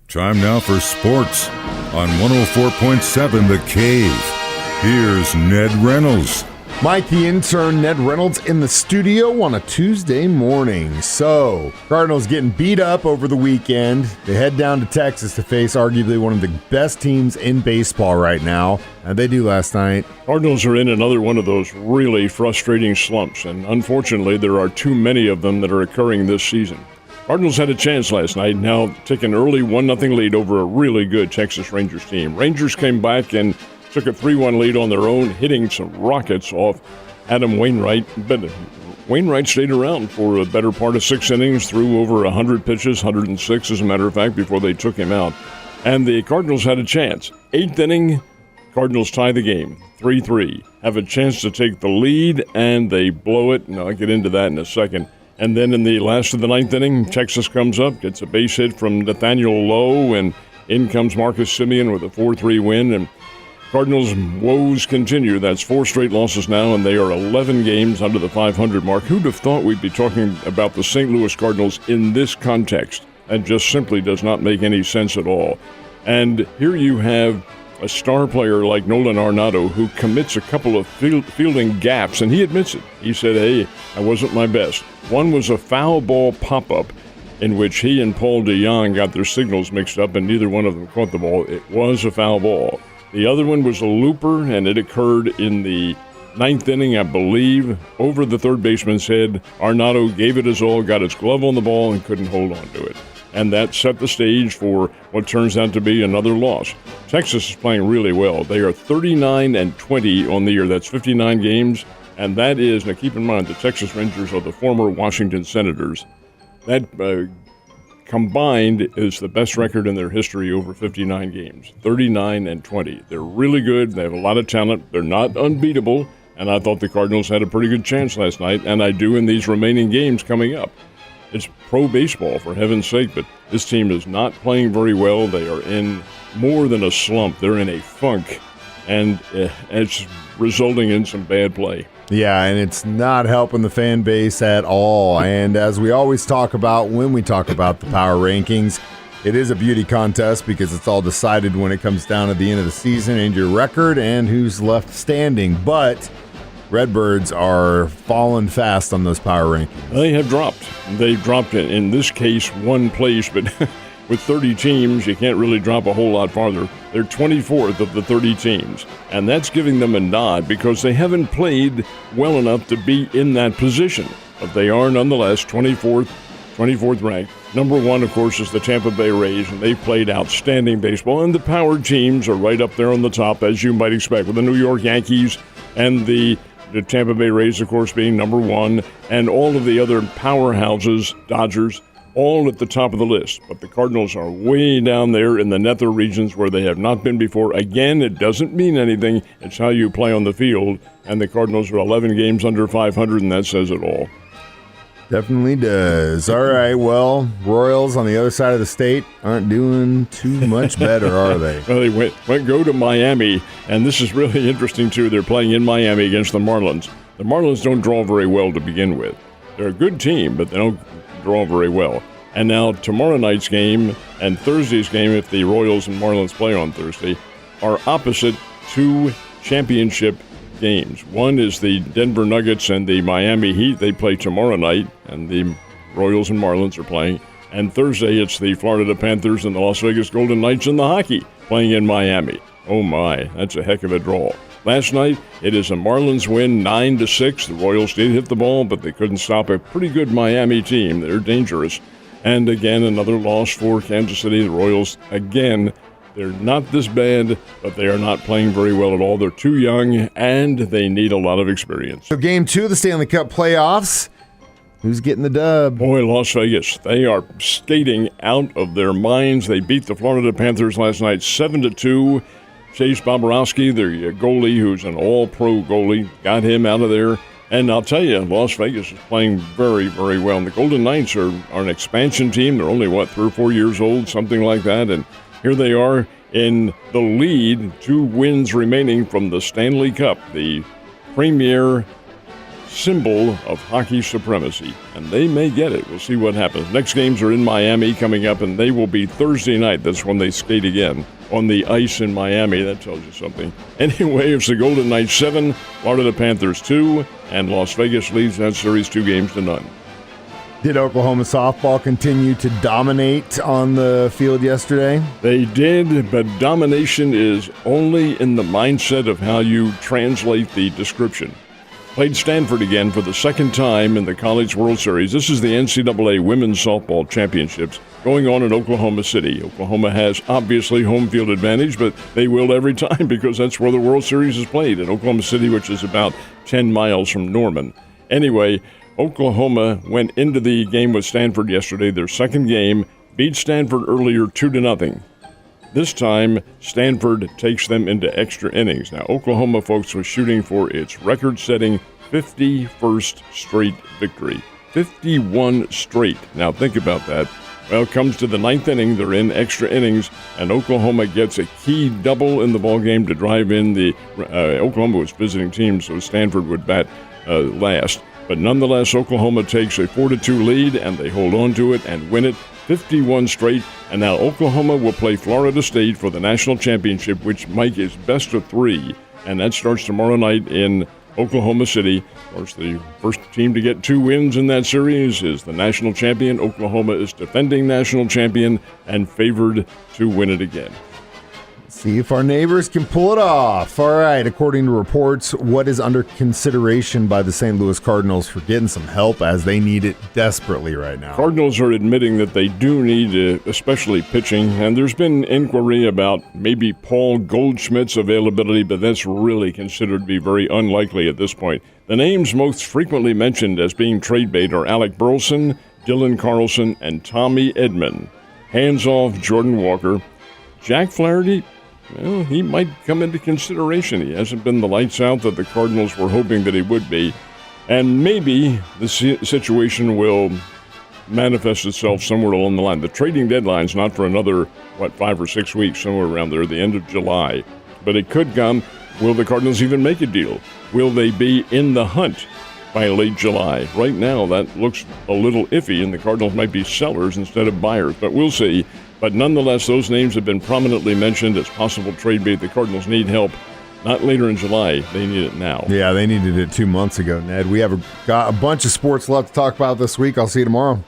Time now for sports on 104.7 The Cave. Here's Ned Reynolds. Mike, the intern, Ned Reynolds in the studio on a Tuesday morning. So, Cardinals getting beat up over the weekend. They head down to Texas to face arguably one of the best teams in baseball right now. And they do last night. Cardinals are in another one of those really frustrating slumps, and unfortunately there are too many of them that are occurring this season. Cardinals had a chance last night, now take an early 1-0 lead over a really good Texas Rangers team. Rangers came back and took a 3-1 lead on their own, hitting some rockets off Adam Wainwright. But Wainwright stayed around for a better part of 6 innings, threw over 100 pitches, 106 as a matter of fact, before they took him out. And the Cardinals had a chance. 8th inning, Cardinals tie the game, 3-3. Have a chance to take the lead, and they blow it. And I'll get into that in a second. And then in the last of the 9th inning, Texas comes up, gets a base hit from Nathaniel Lowe, and in comes Marcus Semien with a 4-3 win. And Cardinals' woes continue. That's 4 straight losses now, and they are 11 games under the 500 mark. Who'd have thought we'd be talking about the St. Louis Cardinals in this context? That just simply does not make any sense at all. And here you have a star player like Nolan Arenado who commits a couple of fielding gaps, and he admits it. He said, hey, I wasn't my best. One was a foul ball pop-up in which he and Paul DeJong got their signals mixed up, and neither one of them caught the ball. It was a foul ball. The other one was a looper, and it occurred in the 9th inning, I believe, over the third baseman's head. Arenado gave it his all, got his glove on the ball, and couldn't hold on to it. And that set the stage for what turns out to be another loss. Texas is playing really well. They are 39-20 on the year. That's 59 games. And that is, now keep in mind, the Texas Rangers are the former Washington Senators. That combined is the best record in their history over 59 games, 39-20. They're really good. They have a lot of talent. They're not unbeatable. And I thought the Cardinals had a pretty good chance last night, and I do in these remaining games coming up. It's pro baseball, for heaven's sake, but this team is not playing very well. They are in more than a slump. They're in a funk, and it's resulting in some bad play. Yeah, and it's not helping the fan base at all. And as we always talk about when we talk about the power rankings, it is a beauty contest because it's all decided when it comes down at the end of the season and your record and who's left standing. But Redbirds are falling fast on those power rankings. They have dropped. They've dropped, in this case, one place, but with 30 teams, you can't really drop a whole lot farther. They're 24th of the 30 teams, and that's giving them a nod because they haven't played well enough to be in that position. But they are nonetheless 24th ranked. Number 1, of course, is the Tampa Bay Rays, and they've played outstanding baseball, and the power teams are right up there on the top, as you might expect, with the New York Yankees and the Tampa Bay Rays, of course, being number 1, and all of the other powerhouses, Dodgers, all at the top of the list. But the Cardinals are way down there in the nether regions where they have not been before. Again, it doesn't mean anything. It's how you play on the field, and the Cardinals are 11 games under 500, and that says it all. Definitely does. All right, well, Royals on the other side of the state aren't doing too much better, are they? Well, they go to Miami, and this is really interesting, too. They're playing in Miami against the Marlins. The Marlins don't draw very well to begin with. They're a good team, but they don't draw very well. And now tomorrow night's game and Thursday's game, if the Royals and Marlins play on Thursday, are opposite 2 championship games. One is the Denver Nuggets and the Miami Heat. They play tomorrow night, and the Royals and Marlins are playing. And Thursday, it's the Florida Panthers and the Las Vegas Golden Knights in the hockey playing in Miami. Oh my, that's a heck of a draw. Last night, it is a Marlins win 9-6. The Royals did hit the ball, but they couldn't stop a pretty good Miami team. They're dangerous. And again, another loss for Kansas City. The Royals, again, they're not this bad, but they are not playing very well at all. They're too young, and they need a lot of experience. So game 2 of the Stanley Cup playoffs. Who's getting the dub? Boy, Las Vegas, they are skating out of their minds. They beat the Florida Panthers last night 7-2. Chase Bobrovsky, their goalie, who's an all-pro goalie, got him out of there. And I'll tell you, Las Vegas is playing very, very well. And the Golden Knights are an expansion team. They're only, 3 or 4 years old, something like that. And here they are in the lead, 2 wins remaining from the Stanley Cup, the premier symbol of hockey supremacy, and they may get it. We'll see what happens. Next games are in Miami coming up, and they will be Thursday night. That's when they skate again on the ice in Miami. That tells you something. Anyway, it's the Golden Knights 7, Florida Panthers 2, and Las Vegas leads that series 2-0. Did Oklahoma softball continue to dominate on the field yesterday? They did, but domination is only in the mindset of how you translate the description. Played Stanford again for the second time in the College World Series. This is the NCAA Women's Softball Championships going on in Oklahoma City. Oklahoma has obviously home field advantage, but they will every time because that's where the World Series is played, in Oklahoma City, which is about 10 miles from Norman. Anyway, Oklahoma went into the game with Stanford yesterday, their second game, beat Stanford earlier 2-0. This time, Stanford takes them into extra innings. Now, Oklahoma, folks, was shooting for its record-setting 51st straight victory. 51 straight. Now, think about that. Well, it comes to the ninth inning. They're in extra innings, and Oklahoma gets a key double in the ballgame to drive in the Oklahoma was visiting team, so Stanford would bat last. But nonetheless, Oklahoma takes a 4-2 lead, and they hold on to it and win it 51 straight. And now Oklahoma will play Florida State for the national championship, which, Mike, is best of 3. And that starts tomorrow night in Oklahoma City. Of course, the first team to get 2 wins in that series is the national champion. Oklahoma is defending national champion and favored to win it again. See if our neighbors can pull it off. All right, according to reports, what is under consideration by the St. Louis Cardinals for getting some help as they need it desperately right now? Cardinals are admitting that they do need, especially pitching, and there's been inquiry about maybe Paul Goldschmidt's availability, but that's really considered to be very unlikely at this point. The names most frequently mentioned as being trade bait are Alec Burleson, Dylan Carlson, and Tommy Edman. Hands off Jordan Walker. Jack Flaherty, well, he might come into consideration. He hasn't been the lights out that the Cardinals were hoping that he would be. And maybe the situation will manifest itself somewhere along the line. The trading deadline's not for another, 5 or 6 weeks, somewhere around there, the end of July. But it could come. Will the Cardinals even make a deal? Will they be in the hunt by late July? Right now, that looks a little iffy, and the Cardinals might be sellers instead of buyers. But we'll see. But nonetheless, those names have been prominently mentioned as possible trade bait. The Cardinals need help. Not later in July. They need it now. Yeah, they needed it 2 months ago, Ned. We have got a bunch of sports left to talk about this week. I'll see you tomorrow.